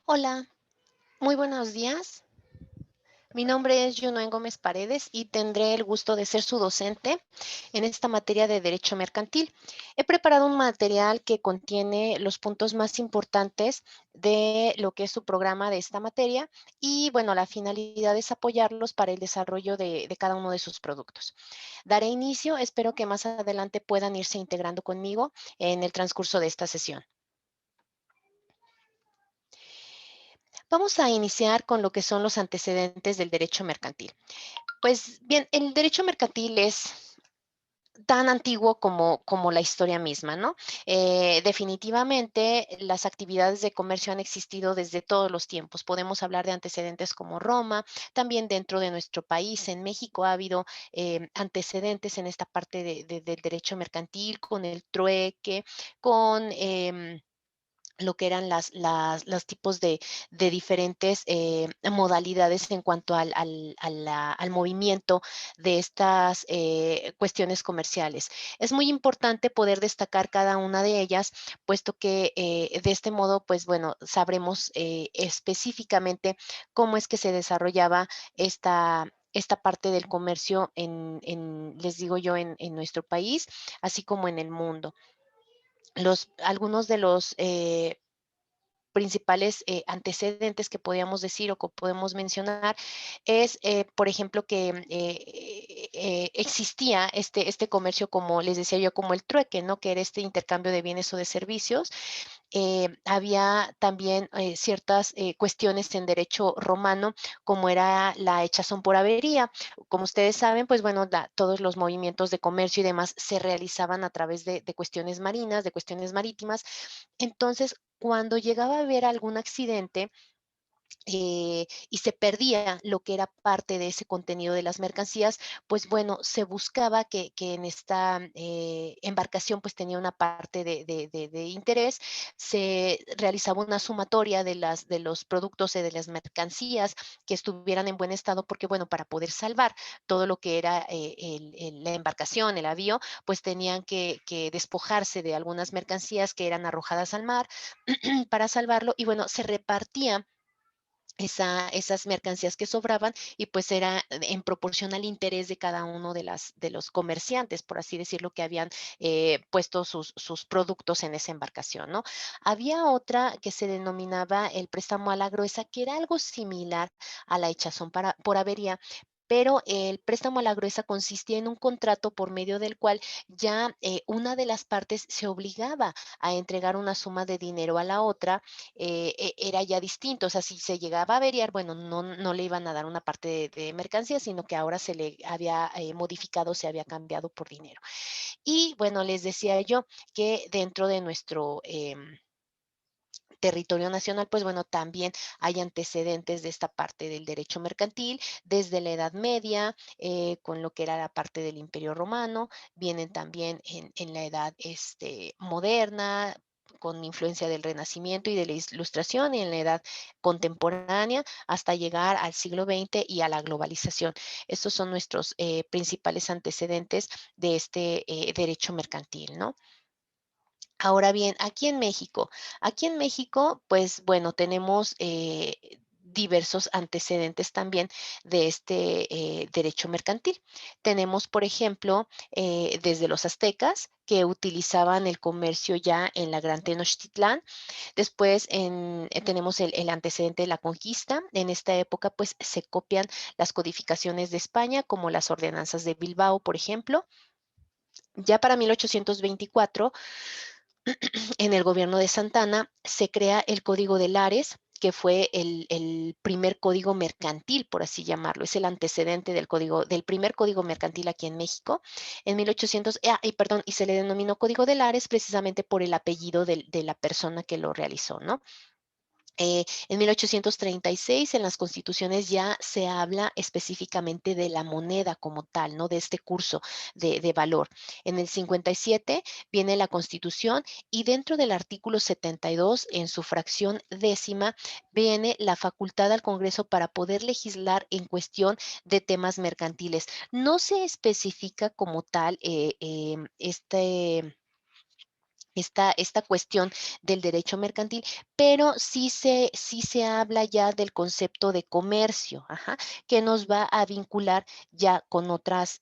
Hola, muy buenos días. Mi nombre es Yunuen Gómez Paredes y tendré el gusto de ser su docente en esta materia de Derecho Mercantil. He preparado un material que contiene los puntos más importantes de lo que es su programa de esta materia y, bueno, la finalidad es apoyarlos para el desarrollo de cada uno de sus productos. Daré inicio, espero que más adelante puedan irse integrando conmigo en el transcurso de esta sesión. Vamos a iniciar con lo que son los antecedentes del derecho mercantil. Pues bien, el derecho mercantil es tan antiguo como la historia misma, ¿no? Definitivamente las actividades de comercio han existido desde todos los tiempos. Podemos hablar de antecedentes como Roma, también dentro de nuestro país, en México ha habido antecedentes en esta parte del derecho mercantil, con el trueque, con lo que eran los tipos de diferentes modalidades en cuanto al movimiento de estas cuestiones comerciales. Es muy importante poder destacar cada una de ellas, puesto que de este modo, pues bueno, sabremos específicamente cómo es que se desarrollaba esta parte del comercio les digo yo, en nuestro país, así como en el mundo. Algunos de los principales antecedentes que podríamos decir o que podemos mencionar es, por ejemplo, que existía este comercio, como les decía yo, como el trueque, ¿no? Que era este intercambio de bienes o de servicios. Había también ciertas cuestiones en derecho romano, como era la echazón por avería. Como ustedes saben, pues bueno, todos los movimientos de comercio y demás se realizaban a través de cuestiones marinas, de cuestiones marítimas. Entonces, cuando llegaba a haber algún accidente, y se perdía lo que era parte de ese contenido de las mercancías, pues bueno, se buscaba que en esta embarcación pues tenía una parte de interés, se realizaba una sumatoria de los productos y de las mercancías que estuvieran en buen estado, porque bueno, para poder salvar todo lo que era la embarcación, el avión, pues tenían que despojarse de algunas mercancías que eran arrojadas al mar para salvarlo y bueno, se repartía esas mercancías que sobraban y pues era en proporción al interés de cada uno de los comerciantes, por así decirlo, que habían puesto sus productos en esa embarcación, ¿no? Había otra que se denominaba el préstamo a la gruesa, que era algo similar a la echazón por avería, pero el préstamo a la gruesa consistía en un contrato por medio del cual ya una de las partes se obligaba a entregar una suma de dinero a la otra. Era ya distinto. O sea, si se llegaba a averiar, bueno, no le iban a dar una parte de mercancía, sino que ahora se le había modificado, se había cambiado por dinero. Y bueno, les decía yo que dentro de nuestro territorio nacional, pues bueno, también hay antecedentes de esta parte del derecho mercantil desde la Edad Media, con lo que era la parte del Imperio Romano, vienen también en la Edad moderna, con influencia del Renacimiento y de la Ilustración, y en la edad contemporánea, hasta llegar al siglo XX y a la globalización. Estos son nuestros principales antecedentes de este derecho mercantil, ¿no? Ahora bien, aquí en México, pues bueno, tenemos diversos antecedentes también de este derecho mercantil. Tenemos, por ejemplo, desde los aztecas, que utilizaban el comercio ya en la Gran Tenochtitlán. Después tenemos el antecedente de la conquista. En esta época, pues se copian las codificaciones de España, como las ordenanzas de Bilbao, por ejemplo. Ya para 1824 en el gobierno de Santana se crea el Código de Lares, que fue el primer código mercantil, por así llamarlo. Es el antecedente del primer código mercantil aquí en México. En 1800, perdón, y se le denominó Código de Lares precisamente por el apellido de la persona que lo realizó, ¿no? En 1836 en las constituciones ya se habla específicamente de la moneda como tal, ¿no? De este curso de valor. En el 57 viene la constitución y dentro del artículo 72, en su fracción décima, viene la facultad al Congreso para poder legislar en cuestión de temas mercantiles. No se especifica como tal esta cuestión del derecho mercantil, pero sí se habla ya del concepto de comercio, ajá, que nos va a vincular ya con otras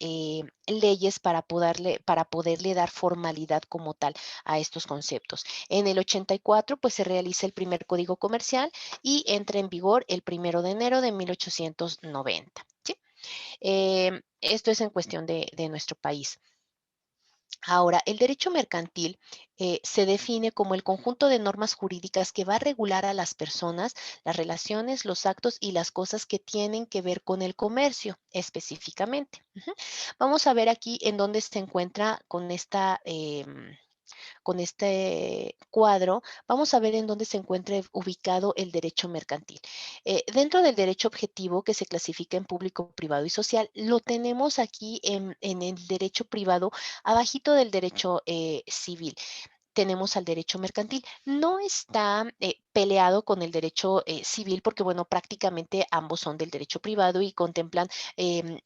leyes para poderle dar formalidad como tal a estos conceptos. En el 84, pues se realiza el primer código comercial y entra en vigor el 1 de enero de 1890. ¿Sí? Esto es en cuestión de nuestro país. Ahora, el derecho mercantil se define como el conjunto de normas jurídicas que va a regular a las personas, las relaciones, los actos y las cosas que tienen que ver con el comercio específicamente. Ujú. Vamos a ver aquí en dónde se encuentra con este cuadro, vamos a ver en dónde se encuentra ubicado el derecho mercantil. Dentro del derecho objetivo que se clasifica en público, privado y social, lo tenemos aquí en el derecho privado, abajito del derecho civil tenemos al derecho mercantil. No está peleado con el derecho civil porque, bueno, prácticamente ambos son del derecho privado y contemplan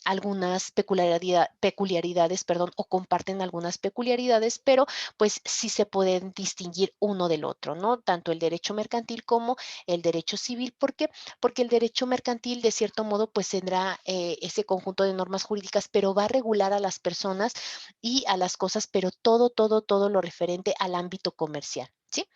algunas peculiaridades, perdón, o comparten algunas peculiaridades, pero pues sí se pueden distinguir uno del otro, ¿no? Tanto el derecho mercantil como el derecho civil. ¿Por qué? Porque el derecho mercantil, de cierto modo, pues tendrá ese conjunto de normas jurídicas, pero va a regular a las personas y a las cosas, pero todo lo referente al ámbito comercial, ¿sí?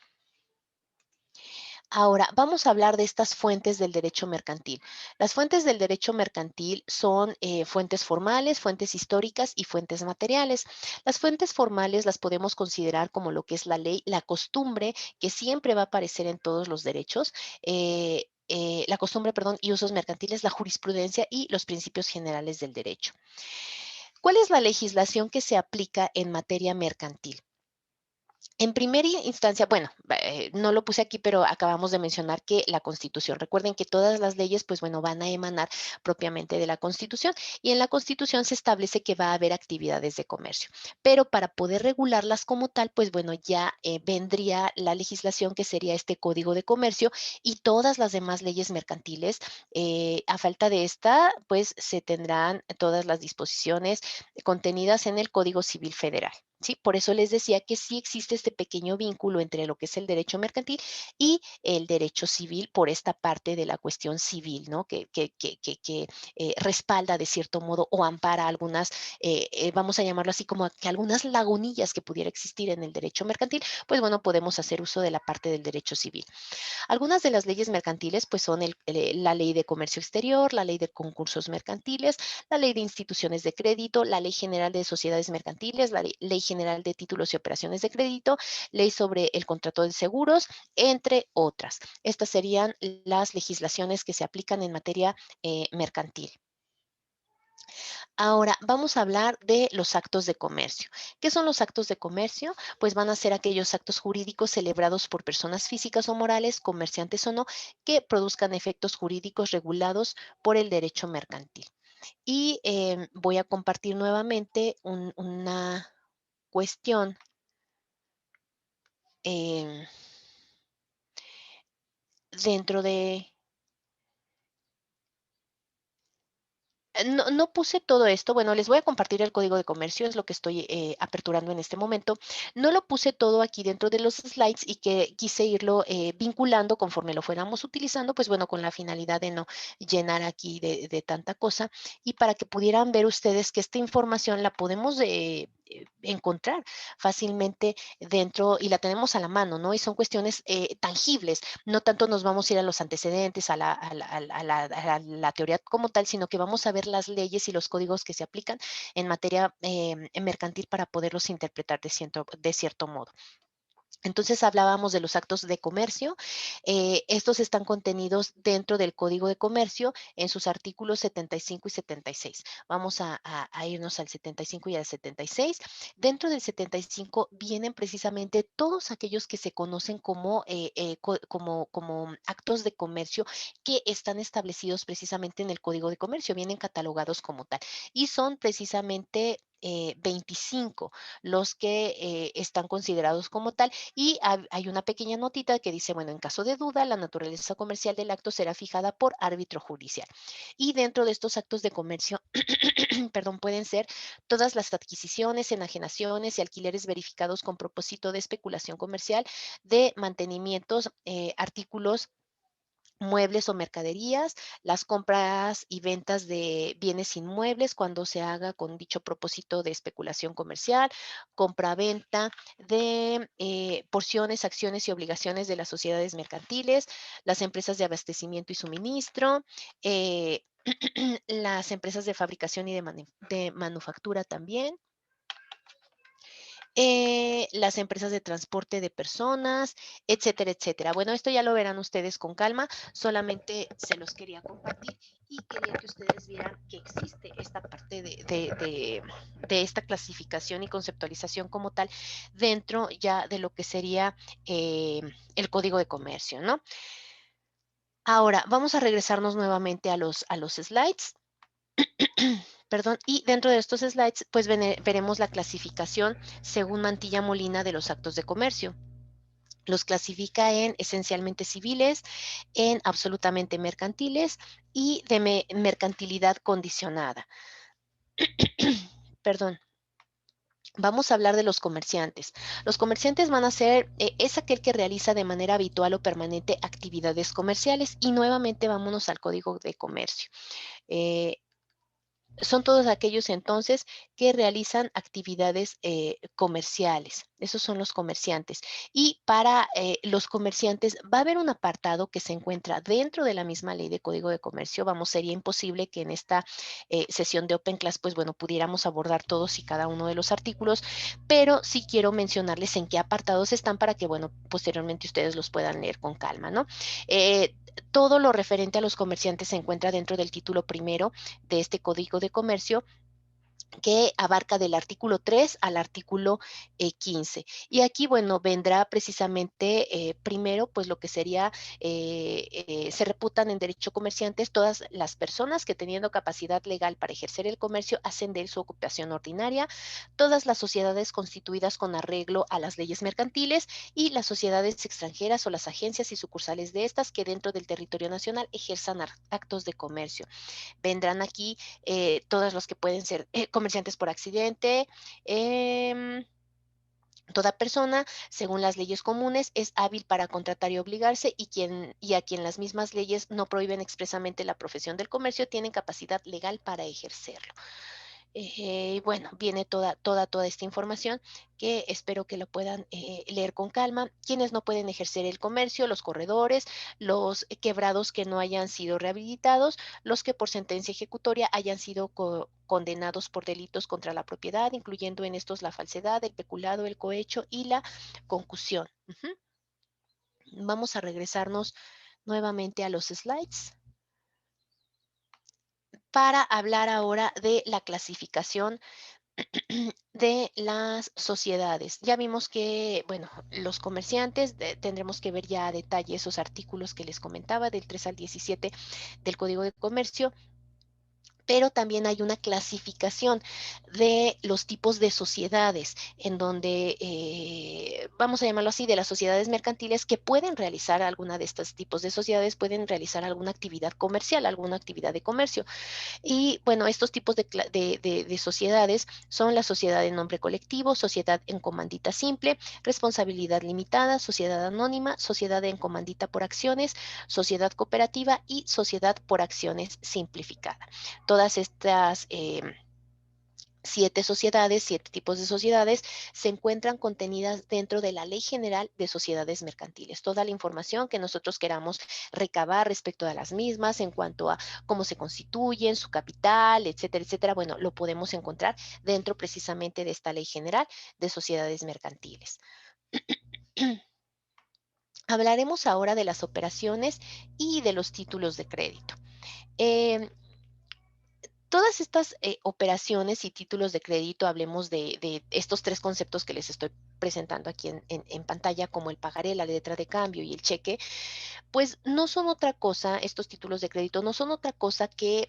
Ahora, vamos a hablar de estas fuentes del derecho mercantil. Las fuentes del derecho mercantil son fuentes formales, fuentes históricas y fuentes materiales. Las fuentes formales las podemos considerar como lo que es la ley, la costumbre, que siempre va a aparecer en todos los derechos. La costumbre, perdón, y usos mercantiles, la jurisprudencia y los principios generales del derecho. ¿Cuál es la legislación que se aplica en materia mercantil? En primera instancia, bueno, no lo puse aquí, pero acabamos de mencionar que la Constitución. Recuerden que todas las leyes, pues bueno, van a emanar propiamente de la Constitución y en la Constitución se establece que va a haber actividades de comercio. Pero para poder regularlas como tal, pues bueno, ya vendría la legislación que sería este Código de Comercio y todas las demás leyes mercantiles. A falta de esta, pues se tendrán todas las disposiciones contenidas en el Código Civil Federal. ¿Sí? Por eso les decía que sí existe este pequeño vínculo entre lo que es el derecho mercantil y el derecho civil por esta parte de la cuestión civil, ¿no? Que respalda de cierto modo o ampara algunas, vamos a llamarlo así como que algunas lagunillas que pudiera existir en el derecho mercantil, pues bueno, podemos hacer uso de la parte del derecho civil. Algunas de las leyes mercantiles pues son la ley de comercio exterior, la ley de concursos mercantiles, la ley de instituciones de crédito, la ley general de sociedades mercantiles, la ley general de títulos y operaciones de crédito, ley sobre el contrato de seguros, entre otras. Estas serían las legislaciones que se aplican en materia mercantil. Ahora, vamos a hablar de los actos de comercio. ¿Qué son los actos de comercio? Pues van a ser aquellos actos jurídicos celebrados por personas físicas o morales, comerciantes o no, que produzcan efectos jurídicos regulados por el derecho mercantil. Y voy a compartir nuevamente una cuestión em, dentro de no puse todo esto, bueno, les voy a compartir el código de comercio, es lo que estoy aperturando en este momento. No lo puse todo aquí dentro de los slides y que quise irlo vinculando conforme lo fuéramos utilizando, pues bueno, con la finalidad de no llenar aquí de tanta cosa y para que pudieran ver ustedes que esta información la podemos encontrar fácilmente dentro y la tenemos a la mano, ¿no? Y son cuestiones tangibles, no tanto nos vamos a ir a los antecedentes, a la teoría como tal, sino que vamos a ver las leyes y los códigos que se aplican en materia mercantil para poderlos interpretar de cierto modo. Entonces hablábamos de los actos de comercio. Estos están contenidos dentro del Código de Comercio en sus artículos 75 y 76. Vamos a irnos al 75 y al 76. Dentro del 75 vienen precisamente todos aquellos que se conocen como actos de comercio que están establecidos precisamente en el Código de Comercio, vienen catalogados como tal y son precisamente 25 los que están considerados como tal y hay una pequeña notita que dice, bueno, en caso de duda, la naturaleza comercial del acto será fijada por árbitro judicial. Y dentro de estos actos de comercio, perdón, pueden ser todas las adquisiciones, enajenaciones y alquileres verificados con propósito de especulación comercial de mantenimientos, artículos, muebles o mercaderías, las compras y ventas de bienes inmuebles cuando se haga con dicho propósito de especulación comercial, compra-venta de porciones, acciones y obligaciones de las sociedades mercantiles, las empresas de abastecimiento y suministro, las empresas de fabricación y de manufactura también, las empresas de transporte de personas, etcétera, etcétera. Bueno, esto ya lo verán ustedes con calma, solamente se los quería compartir y quería que ustedes vieran que existe esta parte de esta clasificación y conceptualización como tal dentro ya de lo que sería el código de comercio, ¿no? Ahora, vamos a regresarnos nuevamente a los slides. Perdón, y dentro de estos slides, pues veremos la clasificación según Mantilla Molina de los actos de comercio. Los clasifica en esencialmente civiles, en absolutamente mercantiles y de mercantilidad condicionada. Perdón. Vamos a hablar de los comerciantes. Los comerciantes van a ser, es aquel que realiza de manera habitual o permanente actividades comerciales y nuevamente vámonos al código de comercio. Eh, Son todos aquellos entonces que realizan actividades comerciales. Esos son los comerciantes. Y para los comerciantes va a haber un apartado que se encuentra dentro de la misma ley de Código de Comercio. Vamos, sería imposible que en esta sesión de Open Class, pues bueno, pudiéramos abordar todos y cada uno de los artículos, pero sí quiero mencionarles en qué apartados están para que, bueno, posteriormente ustedes los puedan leer con calma, ¿no? Eh, Todo lo referente a los comerciantes se encuentra dentro del título primero de este Código de Comercio que abarca del artículo 3 al artículo 15. Y aquí, bueno, vendrá precisamente primero, pues lo que sería, se reputan en derecho comerciantes todas las personas que teniendo capacidad legal para ejercer el comercio hacen de él su ocupación ordinaria, todas las sociedades constituidas con arreglo a las leyes mercantiles y las sociedades extranjeras o las agencias y sucursales de estas que dentro del territorio nacional ejerzan actos de comercio. Vendrán aquí todos los que pueden ser comerciantes por accidente. Toda persona, según las leyes comunes, es hábil para contratar y obligarse y a quien las mismas leyes no prohíben expresamente la profesión del comercio tienen capacidad legal para ejercerlo. Bueno, viene toda esta información que espero que lo puedan leer con calma. Quienes no pueden ejercer el comercio, los corredores, los quebrados que no hayan sido rehabilitados, los que por sentencia ejecutoria hayan sido condenados por delitos contra la propiedad, incluyendo en estos la falsedad, el peculado, el cohecho y la concusión. Vamos a regresarnos nuevamente a los slides para hablar ahora de la clasificación de las sociedades. Ya vimos que, bueno, los comerciantes, tendremos que ver ya a detalle esos artículos que les comentaba del 3 al 17 del Código de Comercio, pero también hay una clasificación de los tipos de sociedades, en donde, vamos a llamarlo así, de las sociedades mercantiles que pueden realizar alguna de estos tipos de sociedades, pueden realizar alguna actividad comercial, alguna actividad de comercio. Y bueno, estos tipos de sociedades son la sociedad en nombre colectivo, sociedad en comandita simple, responsabilidad limitada, sociedad anónima, sociedad en comandita por acciones, sociedad cooperativa y sociedad por acciones simplificada. Todas estas 7 tipos de sociedades, se encuentran contenidas dentro de la Ley General de Sociedades Mercantiles. Toda la información que nosotros queramos recabar respecto a las mismas en cuanto a cómo se constituyen, su capital, etcétera, etcétera, bueno, lo podemos encontrar dentro precisamente de esta Ley General de Sociedades Mercantiles. Hablaremos ahora de las operaciones y de los títulos de crédito. Eh, Todas estas operaciones y títulos de crédito, hablemos de estos tres conceptos que les estoy presentando aquí en pantalla, como el pagaré, la letra de cambio y el cheque, pues no son otra cosa, estos títulos de crédito no son otra cosa que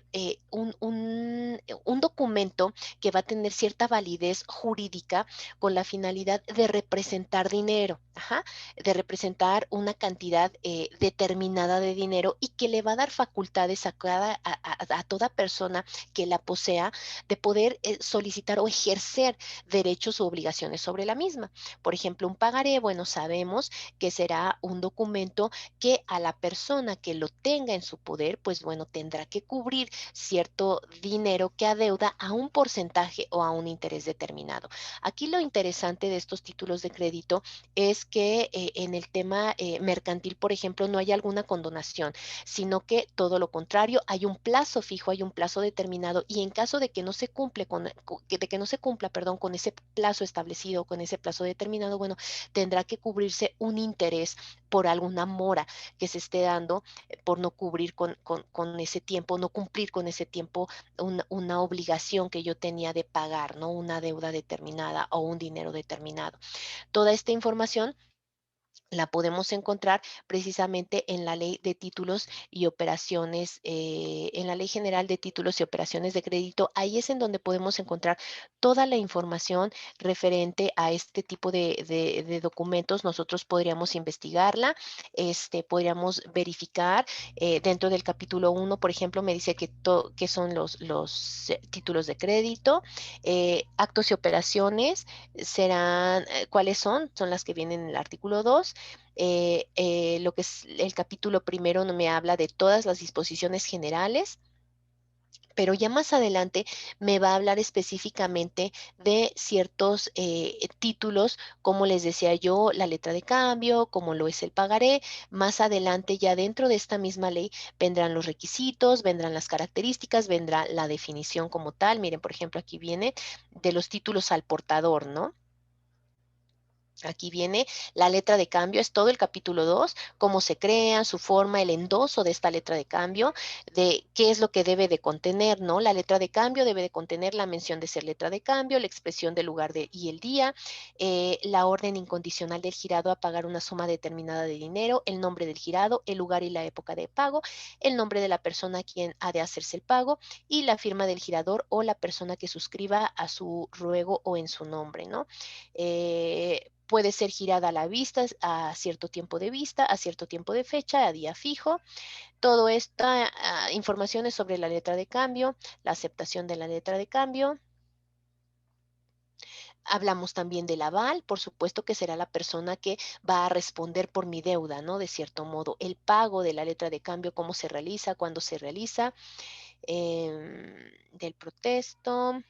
un documento que va a tener cierta validez jurídica con la finalidad de representar dinero, ajá, de representar una cantidad determinada de dinero y que le va a dar facultades a toda persona que la posea de poder solicitar o ejercer derechos u obligaciones sobre la misma. Por ejemplo, un pagaré, bueno, sabemos que será un documento que a la persona que lo tenga en su poder, pues bueno, tendrá que cubrir cierto dinero que adeuda a un porcentaje o a un interés determinado. Aquí lo interesante de estos títulos de crédito es que en el tema mercantil, por ejemplo, no hay alguna condonación, sino que todo lo contrario, hay un plazo fijo, hay un plazo determinado y en caso de que no se cumple de que no se cumpla, perdón, con ese plazo establecido, con ese plazo determinado, bueno, tendrá que cubrirse un interés por alguna mora que se esté dando por no cubrir con ese tiempo, no cumplir con ese tiempo una obligación que yo tenía de pagar, ¿no? Una deuda determinada o un dinero determinado. Toda esta información la podemos encontrar precisamente en la ley de títulos y operaciones, en la ley general de títulos y operaciones de crédito. Ahí es en donde podemos encontrar toda la información referente a este tipo de documentos. Nosotros podríamos investigarla, podríamos verificar. Dentro del capítulo 1, por ejemplo, me dice que son los títulos de crédito, actos y operaciones serán, ¿cuáles son? Son las que vienen en el artículo 2. Lo que es el capítulo primero no me habla de todas las disposiciones generales, pero ya más adelante me va a hablar específicamente de ciertos títulos, como les decía yo, la letra de cambio, como lo es el pagaré. Más adelante, ya dentro de esta misma ley, vendrán los requisitos, vendrán las características, vendrá la definición como tal. Miren, por ejemplo, aquí viene de los títulos al portador, ¿no? Aquí viene la letra de cambio, es todo el capítulo 2, cómo se crea, su forma, el endoso de esta letra de cambio, de qué es lo que debe de contener, ¿no? La letra de cambio debe de contener la mención de ser letra de cambio, la expresión del lugar y el día, la orden incondicional del girado a pagar una suma determinada de dinero, el nombre del girado, el lugar y la época de pago, el nombre de la persona a quien ha de hacerse el pago y la firma del girador o la persona que suscriba a su ruego o en su nombre, ¿no? Puede ser girada a la vista, a cierto tiempo de vista, a cierto tiempo de fecha, a día fijo. Toda esta información es sobre la letra de cambio, la aceptación de la letra de cambio. Hablamos también del aval, por supuesto que será la persona que va a responder por mi deuda, ¿no? De cierto modo, el pago de la letra de cambio, cómo se realiza, cuándo se realiza, del protesto.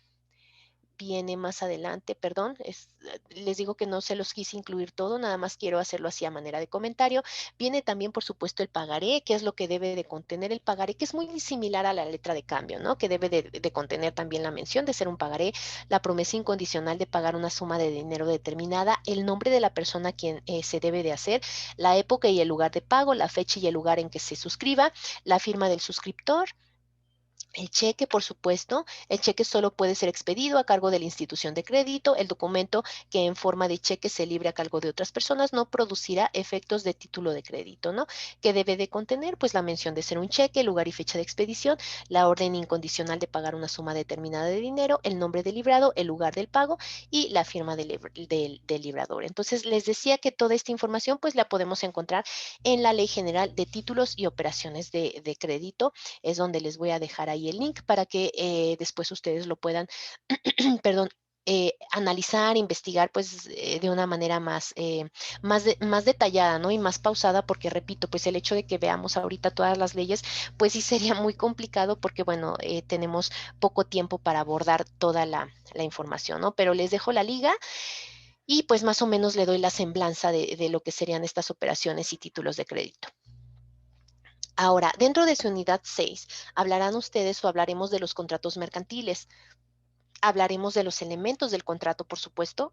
Viene más adelante, perdón, les digo que no se los quise incluir todo, nada más quiero hacerlo así a manera de comentario. Viene también, por supuesto, el pagaré, que es lo que debe de contener el pagaré, que es muy similar a la letra de cambio, ¿no? Que debe de contener también la mención de ser un pagaré, la promesa incondicional de pagar una suma de dinero determinada, el nombre de la persona a quien se debe de hacer, la época y el lugar de pago, la fecha y el lugar en que se suscriba, la firma del suscriptor, el cheque, por supuesto, el cheque solo puede ser expedido a cargo de la institución de crédito. El documento que en forma de cheque se libre a cargo de otras personas no producirá efectos de título de crédito, ¿no? Que debe de contener, pues, la mención de ser un cheque, lugar y fecha de expedición, la orden incondicional de pagar una suma determinada de dinero, el nombre del librado, el lugar del pago y la firma del librador. Entonces, les decía que toda esta información, pues, la podemos encontrar en la Ley General de Títulos y Operaciones de Crédito. Es donde les voy a dejar ahí el link para que después ustedes lo puedan, perdón, analizar, investigar, pues de una manera más detallada, ¿no? Y más pausada, porque repito, pues el hecho de que veamos ahorita todas las leyes, pues sí sería muy complicado porque, bueno, tenemos poco tiempo para abordar toda la información, ¿no? Pero les dejo la liga y pues más o menos le doy la semblanza de lo que serían estas operaciones y títulos de crédito. Ahora, dentro de su unidad 6, hablarán ustedes o hablaremos de los contratos mercantiles. Hablaremos de los elementos del contrato, por supuesto,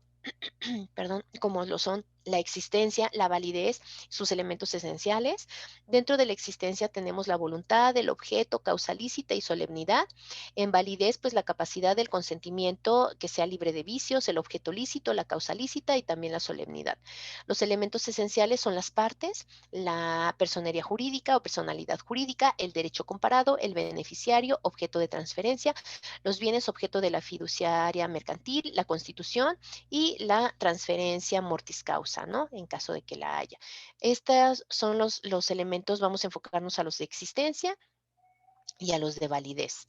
perdón, como lo son la existencia, la validez, sus elementos esenciales. Dentro de la existencia tenemos la voluntad, el objeto, causa lícita y solemnidad. En validez, pues la capacidad del consentimiento que sea libre de vicios, el objeto lícito, la causa lícita y también la solemnidad. Los elementos esenciales son las partes, la personería jurídica o personalidad jurídica, el derecho comparado, el beneficiario, objeto de transferencia, los bienes objeto de la fiduciaria mercantil, la constitución y la transferencia mortis causa, ¿no? En caso de que la haya. Estos son los elementos, vamos a enfocarnos a los de existencia y a los de validez.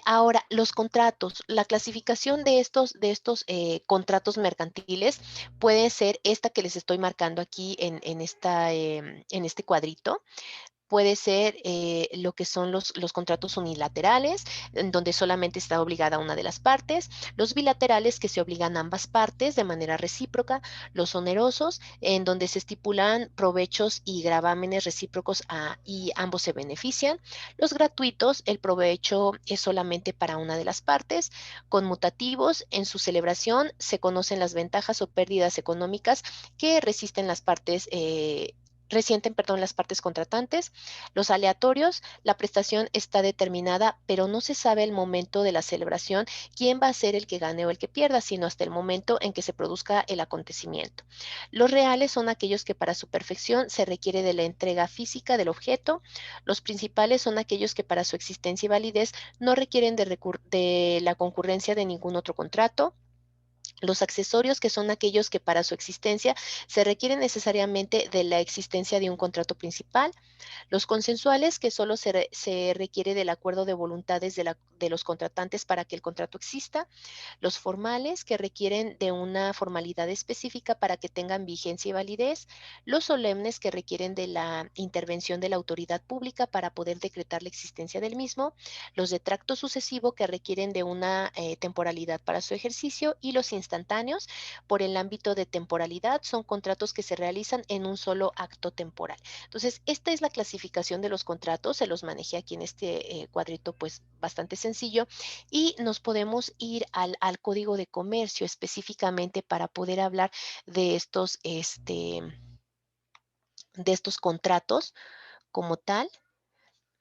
Ahora, los contratos, la clasificación de estos contratos mercantiles puede ser esta que les estoy marcando aquí en este cuadrito. Puede ser lo que son los contratos unilaterales, en donde solamente está obligada una de las partes, los bilaterales que se obligan a ambas partes de manera recíproca, los onerosos, en donde se estipulan provechos y gravámenes recíprocos y ambos se benefician, los gratuitos, el provecho es solamente para una de las partes, conmutativos, en su celebración se conocen las ventajas o pérdidas económicas que resisten las partes. Resienten, perdón, las partes contratantes. Los aleatorios, la prestación está determinada, pero no se sabe el momento de la celebración quién va a ser el que gane o el que pierda, sino hasta el momento en que se produzca el acontecimiento. Los reales son aquellos que para su perfección se requiere de la entrega física del objeto. Los principales son aquellos que para su existencia y validez no requieren de la concurrencia de ningún otro contrato. Los accesorios, que son aquellos que para su existencia se requieren necesariamente de la existencia de un contrato principal. Los consensuales, que solo se requiere del acuerdo de voluntades de los contratantes para que el contrato exista. Los formales, que requieren de una formalidad específica para que tengan vigencia y validez. Los solemnes, que requieren de la intervención de la autoridad pública para poder decretar la existencia del mismo. Los de tracto sucesivo, que requieren de una temporalidad para su ejercicio. Y los instantáneos, por el ámbito de temporalidad, son contratos que se realizan en un solo acto temporal. Entonces, esta es la clasificación de los contratos, se los manejé aquí en este cuadrito, pues bastante sencillo, y nos podemos ir al Código de Comercio específicamente para poder hablar de estos contratos como tal.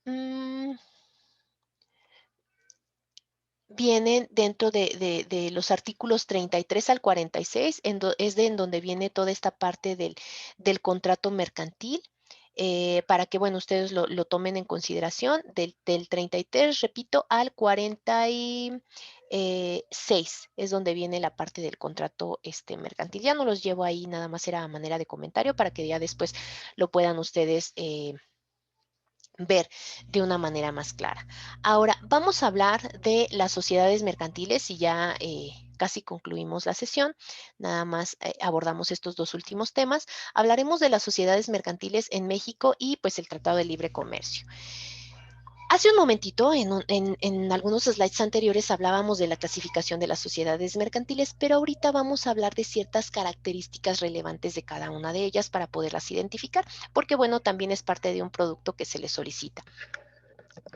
Mm, Vienen dentro de los artículos 33 al 46, es de en donde viene toda esta parte del contrato mercantil, para que, bueno, ustedes lo tomen en consideración, del 33, repito, al 46, es donde viene la parte del contrato mercantil. Ya no los llevo ahí, nada más era a manera de comentario para que ya después lo puedan ustedes ver de una manera más clara. Ahora, vamos a hablar de las sociedades mercantiles y ya casi concluimos la sesión. Nada más abordamos estos dos últimos temas. Hablaremos de las sociedades mercantiles en México y pues el Tratado de Libre Comercio. Hace un momentito, en algunos slides anteriores, hablábamos de la clasificación de las sociedades mercantiles, pero ahorita vamos a hablar de ciertas características relevantes de cada una de ellas para poderlas identificar, porque bueno, también es parte de un producto que se les solicita.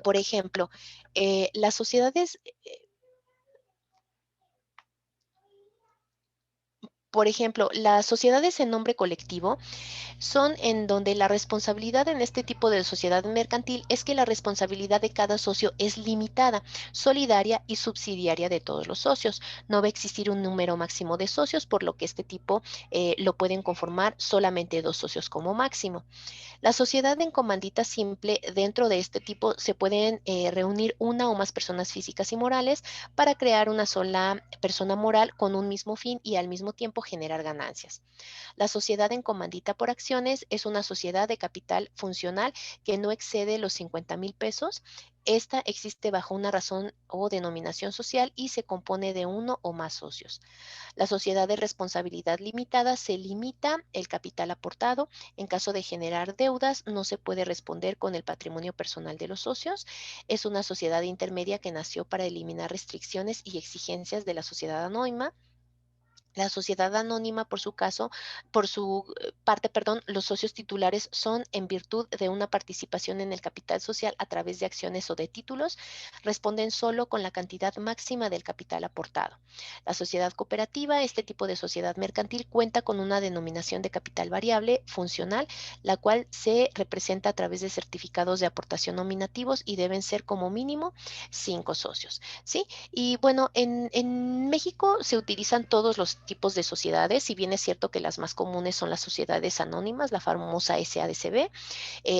Por ejemplo, las sociedades, por ejemplo, las sociedades en nombre colectivo son en donde la responsabilidad en este tipo de sociedad mercantil es que la responsabilidad de cada socio es limitada, solidaria y subsidiaria de todos los socios. No va a existir un número máximo de socios, por lo que este tipo lo pueden conformar solamente dos socios como máximo. La sociedad en comandita simple, dentro de este tipo se pueden reunir una o más personas físicas y morales para crear una sola persona moral con un mismo fin y al mismo tiempo generar ganancias. La sociedad en comandita por acciones es una sociedad de capital funcional que no excede los 50,000 pesos. Esta existe bajo una razón o denominación social y se compone de uno o más socios. La sociedad de responsabilidad limitada se limita el capital aportado. En caso de generar deudas, no se puede responder con el patrimonio personal de los socios. Es una sociedad intermedia que nació para eliminar restricciones y exigencias de la sociedad anónima. La sociedad anónima, por su parte, perdón, los socios titulares son en virtud de una participación en el capital social a través de acciones o de títulos, responden solo con la cantidad máxima del capital aportado. La sociedad cooperativa, este tipo de sociedad mercantil, cuenta con una denominación de capital variable funcional, la cual se representa a través de certificados de aportación nominativos y deben ser como mínimo 5 socios, ¿sí? Y bueno, en México se utilizan todos los tipos de sociedades, si bien es cierto que las más comunes son las sociedades anónimas, la famosa SADCB.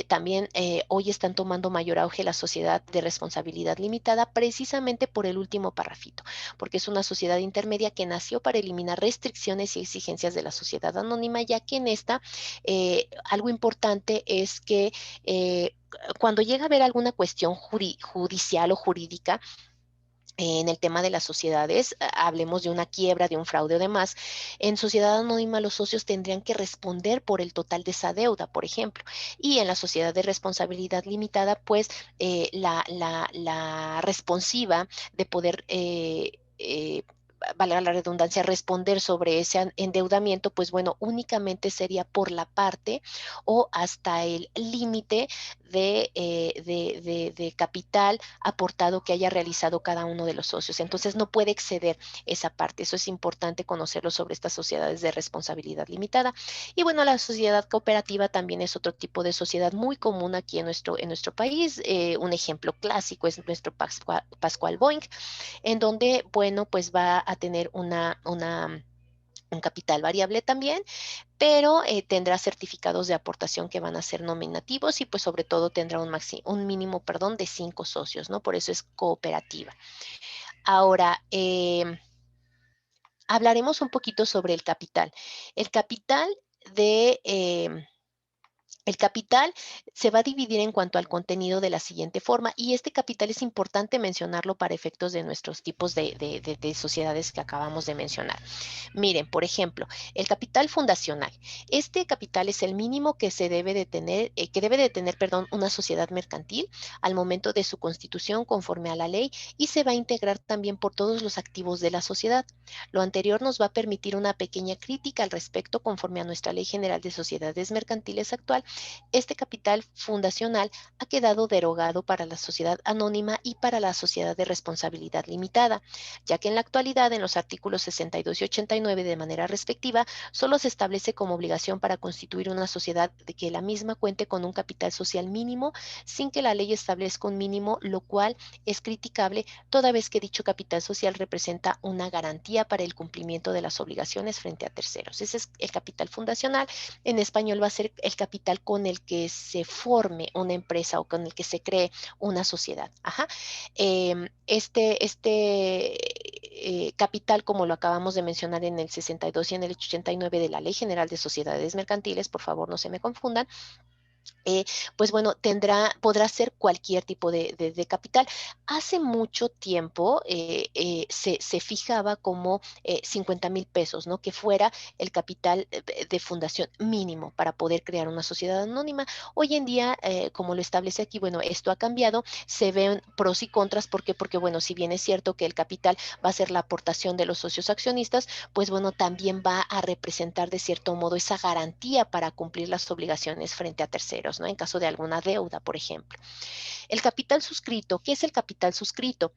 También hoy están tomando mayor auge la sociedad de responsabilidad limitada, precisamente por el último parrafito, porque es una sociedad intermedia que nació para eliminar restricciones y exigencias de la sociedad anónima, ya que en esta algo importante es que cuando llega a haber alguna cuestión judicial o jurídica, en el tema de las sociedades, hablemos de una quiebra, de un fraude o demás, en sociedad anónima los socios tendrían que responder por el total de esa deuda, por ejemplo, y en la sociedad de responsabilidad limitada, pues la responsiva de poder valga la redundancia, responder sobre ese endeudamiento, pues bueno, únicamente sería por la parte o hasta el límite de capital aportado que haya realizado cada uno de los socios. Entonces no puede exceder esa parte. Eso es importante conocerlo sobre estas sociedades de responsabilidad limitada. Y bueno, la sociedad cooperativa también es otro tipo de sociedad muy común aquí en nuestro país. Un ejemplo clásico es nuestro Pascual Boing, en donde, bueno, pues va a tener un capital variable también, pero tendrá certificados de aportación que van a ser nominativos y pues sobre todo tendrá un mínimo, perdón, de 5 socios, ¿no? Por eso es cooperativa. Ahora, hablaremos un poquito sobre el capital. El capital de... el capital se va a dividir en cuanto al contenido de la siguiente forma, y este capital es importante mencionarlo para efectos de nuestros tipos de sociedades que acabamos de mencionar. Miren, por ejemplo, el capital fundacional. Este capital es el mínimo que se debe de tener, perdón, una sociedad mercantil al momento de su constitución conforme a la ley, y se va a integrar también por todos los activos de la sociedad. Lo anterior nos va a permitir una pequeña crítica al respecto conforme a nuestra Ley General de Sociedades Mercantiles actual. Este capital fundacional ha quedado derogado para la sociedad anónima y para la sociedad de responsabilidad limitada, ya que en la actualidad, en los artículos 62 y 89 de manera respectiva, solo se establece como obligación para constituir una sociedad de que la misma cuente con un capital social mínimo, sin que la ley establezca un mínimo, lo cual es criticable toda vez que dicho capital social representa una garantía para el cumplimiento de las obligaciones frente a terceros. Ese es el capital fundacional. En español va a ser el capital con el que se forme una empresa o con el que se cree una sociedad. Ajá. Capital, como lo acabamos de mencionar en el 62 y en el 89 de la Ley General de Sociedades Mercantiles, por favor no se me confundan, eh, pues bueno, podrá ser cualquier tipo de capital. Hace mucho tiempo se fijaba como 50,000 pesos, ¿no? Que fuera el capital de fundación mínimo para poder crear una sociedad anónima. Hoy en día, como lo establece aquí, bueno, esto ha cambiado, se ven pros y contras. ¿Por qué? Porque, bueno, si bien es cierto que el capital va a ser la aportación de los socios accionistas, pues bueno, también va a representar de cierto modo esa garantía para cumplir las obligaciones frente a terceros, ¿no? En caso de alguna deuda, por ejemplo. El capital suscrito, ¿qué es el capital suscrito?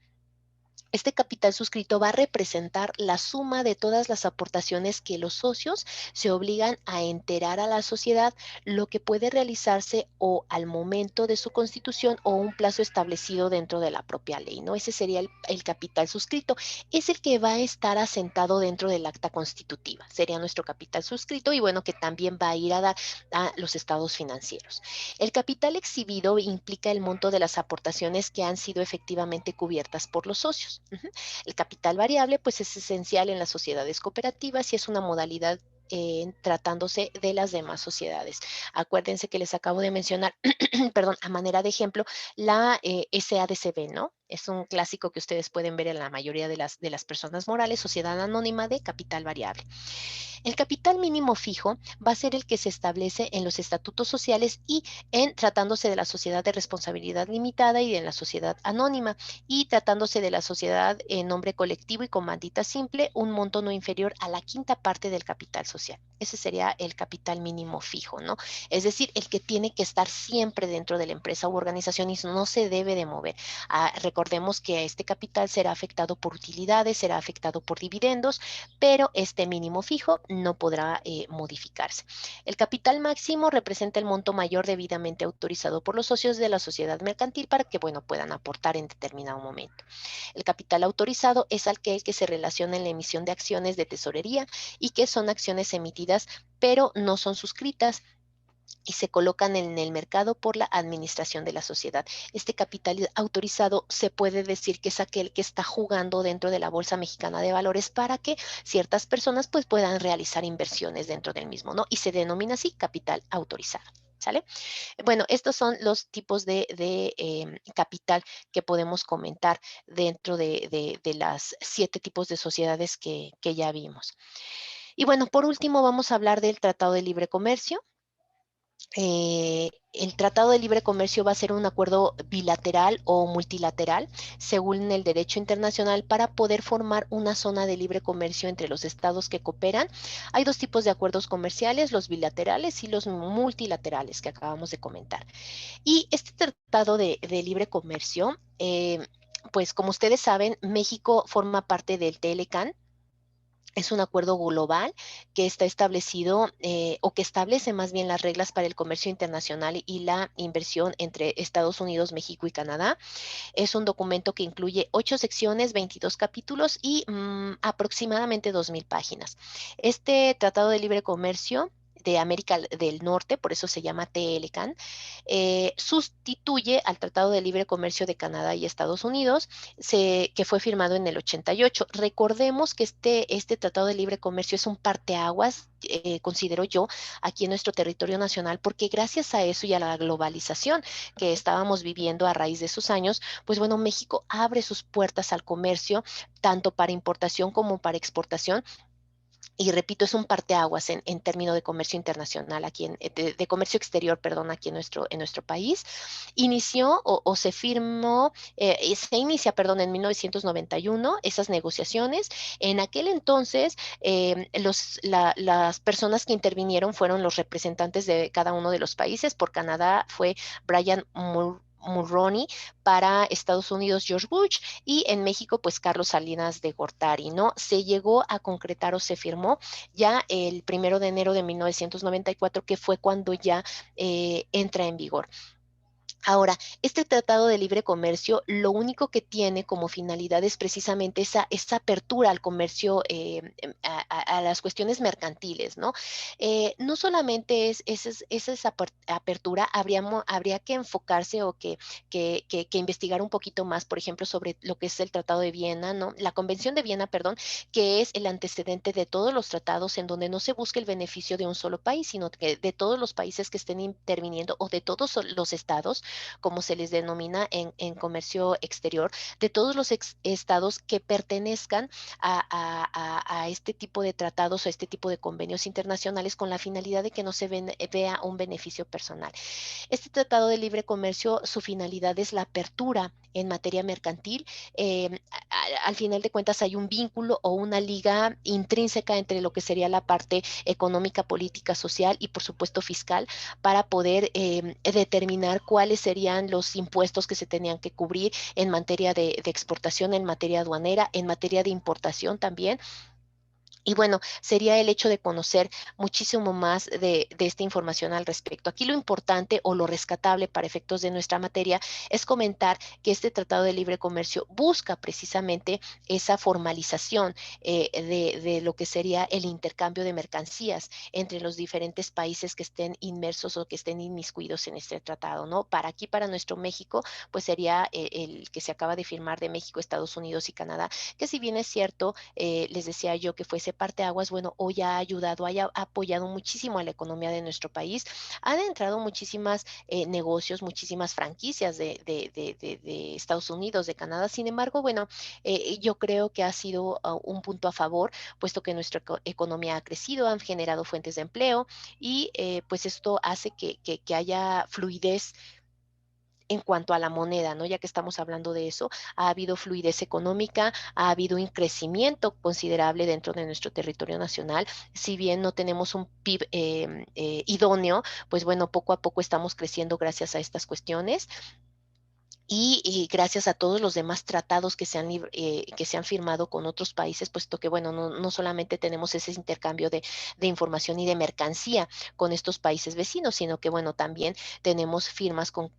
Este capital suscrito va a representar la suma de todas las aportaciones que los socios se obligan a enterar a la sociedad, lo que puede realizarse o al momento de su constitución o un plazo establecido dentro de la propia ley, ¿no? Ese sería el capital suscrito. Es el que va a estar asentado dentro del acta constitutiva. Sería nuestro capital suscrito y bueno, que también va a ir a dar a los estados financieros. El capital exhibido implica el monto de las aportaciones que han sido efectivamente cubiertas por los socios. El capital variable, pues es esencial en las sociedades cooperativas y es una modalidad tratándose de las demás sociedades. Acuérdense que les acabo de mencionar, perdón, a manera de ejemplo, la SADCB, ¿no? Es un clásico que ustedes pueden ver en la mayoría de las personas morales, sociedad anónima de capital variable. El capital mínimo fijo va a ser el que se establece en los estatutos sociales y en tratándose de la sociedad de responsabilidad limitada y en la sociedad anónima, y tratándose de la sociedad en nombre colectivo y comandita simple, un monto no inferior a la quinta parte del capital social. Ese sería el capital mínimo fijo, ¿no? Es decir, el que tiene que estar siempre dentro de la empresa u organización y no se debe de mover. Recordemos que este capital será afectado por utilidades, será afectado por dividendos, pero este mínimo fijo no podrá modificarse. El capital máximo representa el monto mayor debidamente autorizado por los socios de la sociedad mercantil para que, bueno, puedan aportar en determinado momento. El capital autorizado es aquel que se relaciona en la emisión de acciones de tesorería y que son acciones emitidas pero no son suscritas y se colocan en el mercado por la administración de la sociedad. Este capital autorizado se puede decir que es aquel que está jugando dentro de la Bolsa Mexicana de Valores para que ciertas personas pues puedan realizar inversiones dentro del mismo, ¿no? Y se denomina así capital autorizado. ¿Sale? Bueno, estos son los tipos de capital que podemos comentar dentro de las 7 tipos de sociedades que ya vimos. Y bueno, por último vamos a hablar del Tratado de Libre Comercio. El Tratado de Libre Comercio va a ser un acuerdo bilateral o multilateral, según el derecho internacional, para poder formar una zona de libre comercio entre los estados que cooperan. Hay 2 tipos de acuerdos comerciales, los bilaterales y los multilaterales que acabamos de comentar. Y este Tratado de Libre Comercio, pues como ustedes saben, México forma parte del TLCAN. Es un acuerdo global que está establecido o que establece más bien las reglas para el comercio internacional y la inversión entre Estados Unidos, México y Canadá. Es un documento que incluye 8 secciones, 22 capítulos y aproximadamente 2000 páginas. Este Tratado de Libre Comercio de América del Norte, por eso se llama TLCAN, sustituye al Tratado de Libre Comercio de Canadá y Estados Unidos, que fue firmado en el 88. Recordemos que este Tratado de Libre Comercio es un parteaguas, considero yo, aquí en nuestro territorio nacional, porque gracias a eso y a la globalización que estábamos viviendo a raíz de esos años, pues bueno, México abre sus puertas al comercio, tanto para importación como para exportación, y repito, es un parteaguas en términos de comercio internacional, aquí de comercio exterior, perdón, aquí en nuestro país. Inició o se firmó, se inicia, perdón, en 1991 esas negociaciones. En aquel entonces, las personas que intervinieron fueron los representantes de cada uno de los países. Por Canadá fue Brian Mulroney, para Estados Unidos George Bush, y en México pues Carlos Salinas de Gortari, ¿no? Se llegó a concretar o se firmó ya el 1 de enero de 1994, que fue cuando ya entra en vigor. Ahora, este tratado de libre comercio lo único que tiene como finalidad es precisamente esa apertura al comercio, a las cuestiones mercantiles, ¿no? No solamente es esa apertura, habría que enfocarse o que investigar un poquito más, por ejemplo, sobre lo que es el Tratado de Viena, ¿no? La Convención de Viena, perdón, que es el antecedente de todos los tratados en donde no se busca el beneficio de un solo país, sino que de todos los países que estén interviniendo o de todos los estados, como se les denomina en comercio exterior, de todos los estados que pertenezcan a este tipo de tratados o a este tipo de convenios internacionales, con la finalidad de que no se vea un beneficio personal. Este tratado de libre comercio, su finalidad es la apertura en materia mercantil. Al final de cuentas hay un vínculo o una liga intrínseca entre lo que sería la parte económica, política, social y por supuesto fiscal, para poder determinar cuáles serían los impuestos que se tenían que cubrir en materia de exportación, en materia aduanera, en materia de importación también. Y bueno, sería el hecho de conocer muchísimo más de esta información al respecto. Aquí lo importante o lo rescatable para efectos de nuestra materia es comentar que este Tratado de Libre Comercio busca precisamente esa formalización de lo que sería el intercambio de mercancías entre los diferentes países que estén inmersos o que estén inmiscuidos en este tratado, ¿no? Para aquí, para nuestro México, pues sería el que se acaba de firmar de México, Estados Unidos y Canadá, que si bien es cierto, les decía yo que fue parteaguas, bueno, hoy ha ayudado, haya apoyado muchísimo a la economía de nuestro país. Han entrado muchísimas negocios, muchísimas franquicias de Estados Unidos, de Canadá. Sin embargo, bueno, yo creo que ha sido un punto a favor, puesto que nuestra economía ha crecido, han generado fuentes de empleo y pues esto hace que haya fluidez en cuanto a la moneda, ¿no? Ya que estamos hablando de eso, ha habido fluidez económica, ha habido un crecimiento considerable dentro de nuestro territorio nacional. Si bien no tenemos un PIB idóneo, pues bueno, poco a poco estamos creciendo gracias a estas cuestiones y gracias a todos los demás tratados que se han firmado con otros países, puesto que, bueno, no solamente tenemos ese intercambio de información y de mercancía con estos países vecinos, sino que, bueno, también tenemos firmas con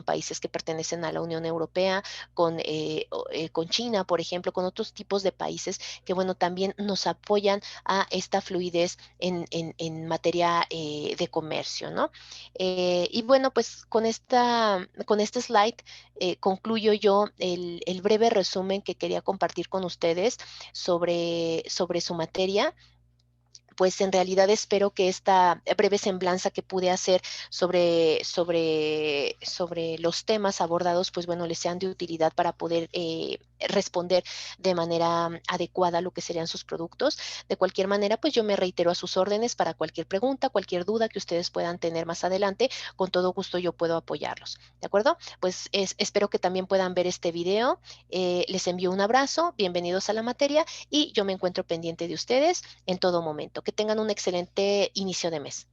países que pertenecen a la Unión Europea, con China, por ejemplo, con otros tipos de países que, bueno, también nos apoyan a esta fluidez en materia de comercio, ¿no? Y bueno, pues con este slide concluyo yo el breve resumen que quería compartir con ustedes sobre su materia. Pues en realidad espero que esta breve semblanza que pude hacer sobre los temas abordados, pues bueno, les sean de utilidad para poder responder de manera adecuada a lo que serían sus productos. De cualquier manera, pues yo me reitero a sus órdenes para cualquier pregunta, cualquier duda que ustedes puedan tener más adelante. Con todo gusto yo puedo apoyarlos. ¿De acuerdo? Pues espero que también puedan ver este video. Les envío un abrazo, bienvenidos a la materia y yo me encuentro pendiente de ustedes en todo momento. Que tengan un excelente inicio de mes.